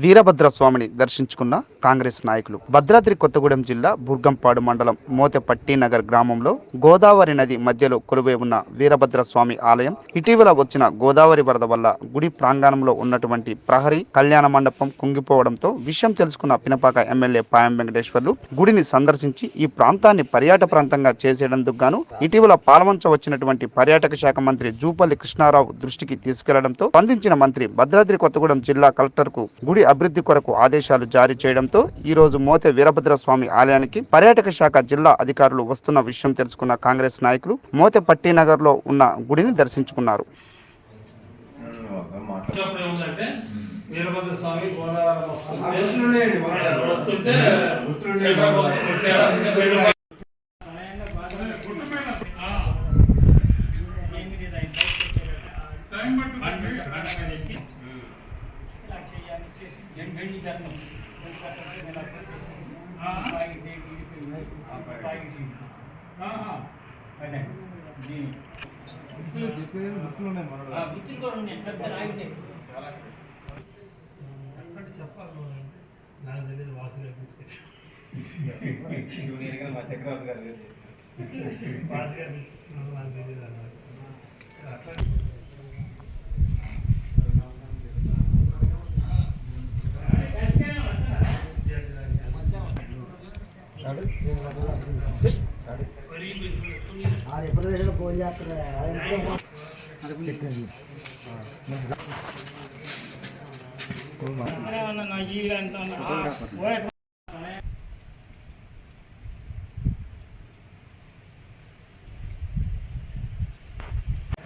వీరభద్ర స్వామిని దర్శించుకున్న కాంగ్రెస్ నాయకులు. భద్రాద్రి కొత్తగూడెం జిల్లా బుర్గంపాడు మండలం మోతెపట్టినగర్ గ్రామంలో గోదావరి నది మధ్యలో కొలువై ఉన్న వీరభద్ర స్వామి ఆలయం ఇటీవల వచ్చిన గోదావరి వరద వల్ల గుడి ప్రాంగణంలో ఉన్నటువంటి ప్రహరీ కళ్యాణ మండపం కుంగిపోవడంతో విషయం తెలుసుకున్న పినపాక ఎమ్మెల్యే పాయం వెంకటేశ్వర్లు గుడిని సందర్శించి ఈ ప్రాంతాన్ని పర్యాటక ప్రాంతంగా చేసేందుకు గాను ఇటీవల పాల్వంచ వచ్చినటువంటి పర్యాటక శాఖ మంత్రి జూపల్లి కృష్ణారావు దృష్టికి తీసుకెళ్లడంతో స్పందించిన మంత్రి భద్రాద్రి కొత్తగూడెం జిల్లా కలెక్టర్ కు గుడి అభివృద్ధి కొరకు ఆదేశాలు జారీ చేయడంతో ఈ రోజు మోతే వీరభద్ర స్వామి ఆలయానికి పర్యాటక శాఖ జిల్లా అధికారులు వస్తున్న విషయం తెలుసుకున్న కాంగ్రెస్ నాయకులు మోతే పట్టినగర్ లో ఉన్న గుడిని దర్శించుకున్నారు.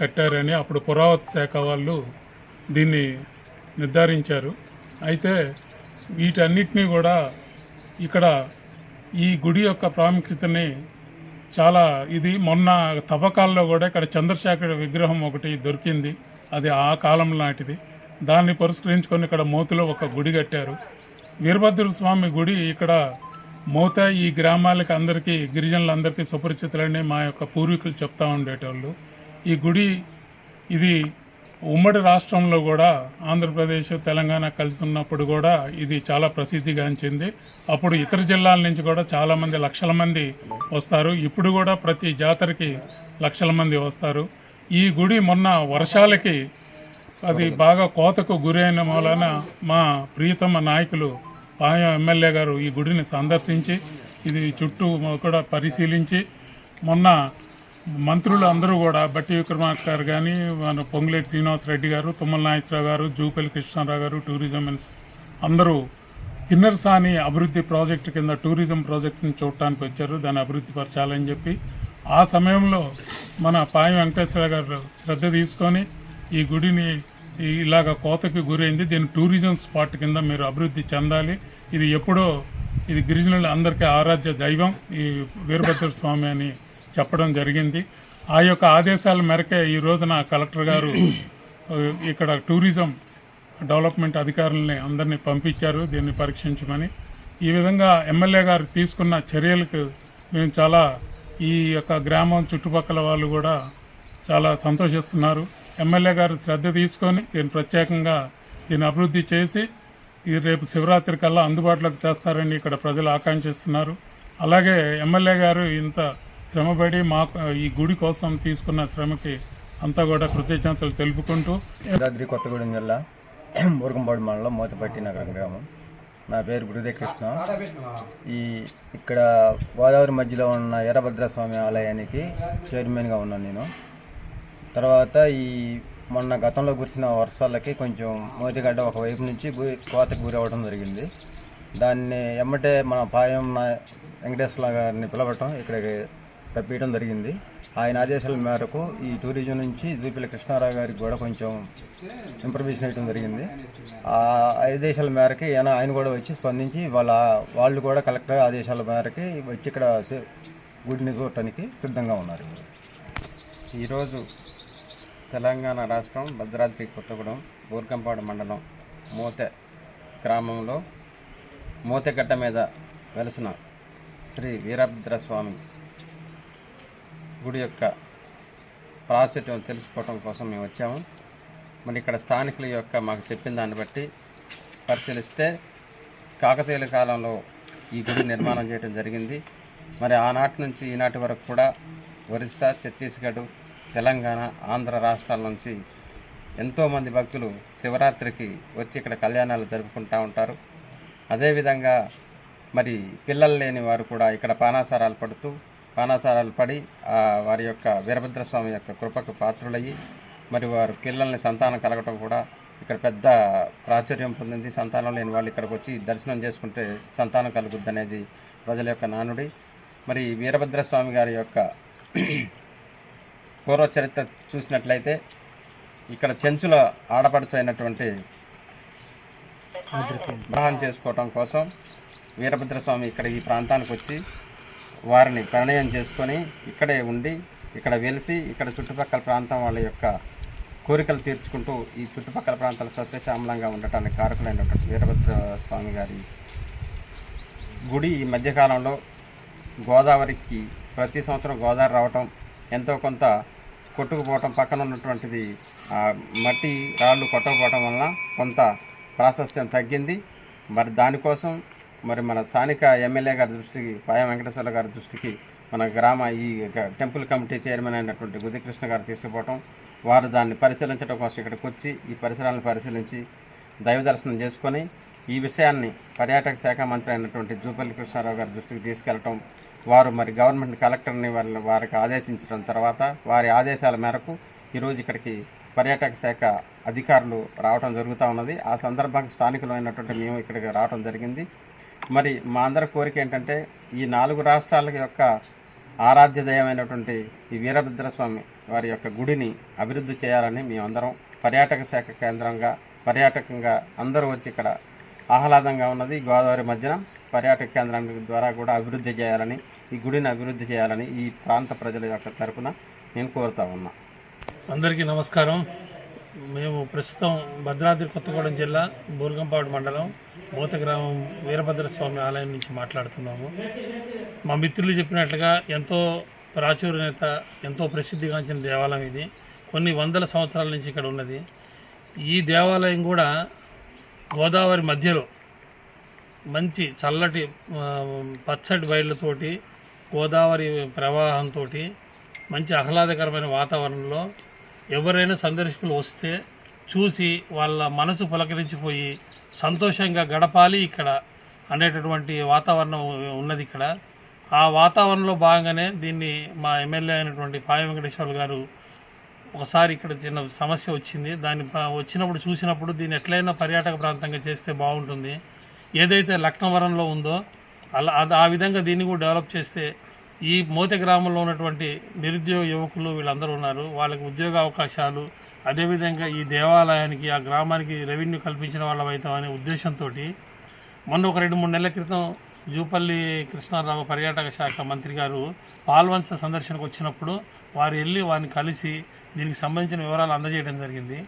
కట్టారని అప్పుడు పురావస్తు శాఖ వాళ్ళు దీన్ని నిర్ధారించారు. అయితే వీటన్నిటినీ కూడా ఇక్కడ ఈ గుడి యొక్క ప్రాముఖ్యతని చాలా ఇది మొన్న తవ్వకాల్లో కూడా ఇక్కడ చంద్రశేఖర విగ్రహం ఒకటి దొరికింది. అది ఆ కాలం నాటిది. దాన్ని పురస్కరించుకొని ఇక్కడ మోతులో ఒక గుడి కట్టారు. వీరభద్ర స్వామి గుడి ఇక్కడ మోత ఈ గ్రామాలకి అందరికీ గిరిజనులందరికీ సుపరిచితులని మా యొక్క పూర్వీకులు చెప్తా ఉండేటోళ్ళు. ఈ గుడి ఇది ఉమ్మడి రాష్ట్రంలో కూడా ఆంధ్రప్రదేశ్ తెలంగాణ కలిసి ఉన్నప్పుడు కూడా ఇది చాలా ప్రసిద్ధిగాంచింది. అప్పుడు ఇతర జిల్లాల నుంచి కూడా చాలామంది లక్షల మంది వస్తారు. ఇప్పుడు కూడా ప్రతి జాతరకి లక్షల మంది వస్తారు. ఈ గుడి మొన్న వర్షాలకి అది బాగా కోతకు గురైన మూలన మా ప్రియతమ నాయకులు పాయం ఎమ్మెల్యే గారు ఈ గుడిని సందర్శించి ఇది చుట్టూ కూడా పరిశీలించి మొన్న మంత్రులు అందరూ కూడా బట్టి విక్రమార్క గారు కానీ మన పొంగులేటి శ్రీనివాసరెడ్డి గారు, తుమ్మల నాగేశ్వరరావు గారు, జూపల్లి కృష్ణారావు గారు, టూరిజం అందరూ కిన్నెరసాని అభివృద్ధి ప్రాజెక్టు కింద టూరిజం ప్రాజెక్టుని చూడటానికి వచ్చారు. దాన్ని అభివృద్ధి పరచాలని చెప్పి ఆ సమయంలో మన పాయం వెంకటేశ్వర గారు శ్రద్ధ తీసుకొని ఈ గుడిని ఇలాగ కోతకి గురైంది, దీన్ని టూరిజం స్పాట్ కింద మీరు అభివృద్ధి చెందాలి, ఇది ఎప్పుడో ఇది గిరిజనుల అందరికీ ఆరాధ్య దైవం ఈ వీరభద్ర స్వామి అని చెప్పడం జరిగింది. ఆ యొక్క ఆదేశాల మేరకే ఈ రోజున కలెక్టర్ గారు ఇక్కడ టూరిజం డెవలప్మెంట్ అధికారులని అందరినీ పంపించారు దీన్ని పరీక్షించమని. ఈ విధంగా ఎమ్మెల్యే గారు తీసుకున్న చర్యలకు మేము చాలా ఈ యొక్క గ్రామం చుట్టుపక్కల వాళ్ళు కూడా చాలా సంతోషిస్తున్నారు. ఎమ్మెల్యే గారు శ్రద్ధ తీసుకొని దీన్ని ప్రత్యేకంగా దీన్ని అభివృద్ధి చేసి ఇది రేపు శివరాత్రి కల్లా అందుబాటులోకి తెస్తారని ఇక్కడ ప్రజలు ఆకాంక్షిస్తున్నారు. అలాగే ఎమ్మెల్యే గారు ఇంత శ్రమపడి ఈ గుడి కోసం తీసుకున్న శ్రమకి అంతా కూడా కృతజ్ఞతలు తెలుపుకుంటూ భద్రాద్రి కొత్తగూడెం జిల్లా బుర్గంపాడు మండలం మోతపట్టినగర్ గ్రామం. నా పేరు బృదే కృష్ణ. ఇక్కడ గోదావరి మధ్యలో ఉన్న వీరభద్రస్వామి ఆలయానికి చైర్మన్గా ఉన్నాను నేను. తర్వాత మొన్న గతంలో కురిసిన వర్షాలకి కొంచెం మోతిగడ్డ ఒకవైపు నుంచి కోతకు గురవ్వడం జరిగింది. దాన్ని ఎమ్మటే మన పాయం వెంకటేశ్వర గారిని పిలవటం ఇక్కడికి రప్పించడం జరిగింది. ఆయన ఆదేశాల మేరకు ఈ టూరిజం నుంచి జూపల్లి కృష్ణారావు గారికి కూడా కొంచెం ఇన్ఫర్మేషన్ ఇవ్వడం జరిగింది. ఆ ఆదేశాల మేరకి ఆయన కూడా వచ్చి స్పందించి వాళ్ళు కూడా కలెక్టర్ ఆదేశాల మేరకి వచ్చి ఇక్కడ గుడిని చూడటానికి సిద్ధంగా ఉన్నారు. ఈరోజు తెలంగాణ రాష్ట్రం భద్రాద్రి కొత్తగూడెం బూర్గంపాడు మండలం మోతె గ్రామంలో మోతెగడ్డ మీద వెలసిన శ్రీ వీరభద్రస్వామి గుడి యొక్క ప్రాచుర్యం తెలుసుకోవటం కోసం మేము వచ్చాము. మరి ఇక్కడ స్థానికుల యొక్క మాకు చెప్పిన దాన్ని బట్టి పరిశీలిస్తే కాకతీయుల కాలంలో ఈ గుడి నిర్మాణం చేయడం జరిగింది. మరి ఆనాటి నుంచి ఈనాటి వరకు కూడా ఒరిస్సా, ఛత్తీస్గఢ్, తెలంగాణ, ఆంధ్ర రాష్ట్రాల నుంచి ఎంతోమంది భక్తులు శివరాత్రికి వచ్చి ఇక్కడ కళ్యాణాలు జరుపుకుంటూ ఉంటారు. అదేవిధంగా మరి పిల్లలు లేని వారు కూడా ఇక్కడ పానాసారాలు పడి వారి యొక్క వీరభద్రస్వామి యొక్క కృపకు పాత్రులయ్యి మరి వారు పిల్లల్ని సంతానం కలగటం కూడా ఇక్కడ పెద్ద ప్రాచుర్యం పొందింది. సంతానం లేని వాళ్ళు ఇక్కడికి వచ్చి దర్శనం చేసుకుంటే సంతానం కలుగుద్ది అనేది ప్రజల యొక్క నానుడి. మరి వీరభద్రస్వామి గారి యొక్క పూర్వ చరిత్ర చూసినట్లయితే ఇక్కడ చెంచుల ఆడపడుచు అయినటువంటి వివాహం చేసుకోవటం కోసం వీరభద్రస్వామి ఇక్కడ ఈ ప్రాంతానికి వచ్చి వారిని పరిణయం చేసుకొని ఇక్కడే ఉండి ఇక్కడ వెలిసి ఇక్కడ చుట్టుపక్కల ప్రాంతం వాళ్ళ యొక్క కోరికలు తీర్చుకుంటూ ఈ చుట్టుపక్కల ప్రాంతాలు సస్యశ్యామలంగా ఉండటానికి కారకులైనటువంటి వీరభద్రస్వామి గారి గుడి ఈ మధ్యకాలంలో గోదావరికి ప్రతి సంవత్సరం గోదావరి రావటం, ఎంతో కొంత కొట్టుకుపోవటం, పక్కన ఉన్నటువంటిది మట్టి రాళ్ళు కొట్టకపోవటం వలన కొంత ప్రాశస్త్యం తగ్గింది. మరి దానికోసం మరి మన స్థానిక ఎమ్మెల్యే గారి దృష్టికి, పాయ వెంకటేశ్వర గారి దృష్టికి మన గ్రామ ఈ టెంపుల్ కమిటీ చైర్మన్ అయినటువంటి బుద్ధికృష్ణ గారు తీసుకుపోవటం, వారు దాన్ని పరిశీలించడం కోసం ఇక్కడికి వచ్చి ఈ పరిసరాలను పరిశీలించి దైవ దర్శనం చేసుకొని ఈ విషయాన్ని పర్యాటక శాఖ మంత్రి అయినటువంటి జూపల్లి కృష్ణారావు గారి దృష్టికి తీసుకెళ్లటం, వారు మరి గవర్నమెంట్ కలెక్టర్ని వారికి ఆదేశించడం తర్వాత వారి ఆదేశాల మేరకు ఈరోజు ఇక్కడికి పర్యాటక శాఖ అధికారులు రావడం జరుగుతూ ఉన్నది. ఆ సందర్భంగా స్థానికులైనటువంటి మేము ఇక్కడికి రావడం జరిగింది. మరి మా అందరి కోరిక ఏంటంటే ఈ 4 రాష్ట్రాల యొక్క ఆరాధ్య దైవమైనటువంటి ఈ వీరభద్రస్వామి వారి యొక్క గుడిని అభివృద్ధి చేయాలని మేమందరం పర్యాటక శాఖ కేంద్రంగా పర్యాటకంగా అందరూ వచ్చి ఇక్కడ ఆహ్లాదంగా ఉన్నది. గోదావరి మధ్యన పర్యాటక కేంద్రానికి ద్వారా కూడా అభివృద్ధి చేయాలని, ఈ గుడిని అభివృద్ధి చేయాలని ఈ ప్రాంత ప్రజల యొక్క తరపున నేను కోరుతా ఉన్నా. అందరికీ నమస్కారం. మేము ప్రస్తుతం భద్రాద్రి కొత్తగూడెం జిల్లా బూర్గంపాడు మండలం మోత గ్రామం వీరభద్రస్వామి ఆలయం నుంచి మాట్లాడుతున్నాము. మా మిత్రులు చెప్పినట్లుగా ఎంతో ప్రాచుర్యత, ఎంతో ప్రసిద్ధిగాంచిన దేవాలయం ఇది. కొన్ని వందల సంవత్సరాల నుంచి ఇక్కడ ఉన్నది. ఈ దేవాలయం కూడా గోదావరి మధ్యలో మంచి చల్లటి పచ్చటి బయళ్ళతోటి, గోదావరి ప్రవాహంతో మంచి ఆహ్లాదకరమైన వాతావరణంలో ఎవరైనా సందర్శకులు వస్తే చూసి వాళ్ళ మనసు పులకరించిపోయి సంతోషంగా గడపాలి ఇక్కడ అనేటటువంటి వాతావరణం ఉన్నది ఇక్కడ. ఆ వాతావరణంలో భాగంగానే దీన్ని మా ఎమ్మెల్యే అయినటువంటి పాయ వెంకటేశ్వర గారు ఒకసారి ఇక్కడ చిన్న సమస్య వచ్చింది. దాన్ని వచ్చినప్పుడు చూసినప్పుడు దీన్ని ఎట్లయినా పర్యాటక ప్రాంతంగా చేస్తే బాగుంటుంది. ఏదైతే లక్నవరంలో ఉందో ఆ విధంగా దీన్ని కూడా డెవలప్ చేస్తే ఈ మోతె గ్రామంలో ఉన్నటువంటి నిరుద్యోగ యువకులు వీళ్ళందరూ ఉన్నారు, వాళ్ళకి ఉద్యోగ అవకాశాలు, అదేవిధంగా ఈ దేవాలయానికి ఆ గ్రామానికి రెవెన్యూ కల్పించిన వాళ్ళం అవుతామనే ఉద్దేశంతో మొన్న ఒక 2-3 నెలల క్రితం జూపల్లి కృష్ణారావు పర్యాటక శాఖ మంత్రి గారు పాల్వంచ సందర్శనకు వచ్చినప్పుడు వారు వెళ్ళి వారిని కలిసి దీనికి సంబంధించిన వివరాలు అందజేయడం జరిగింది.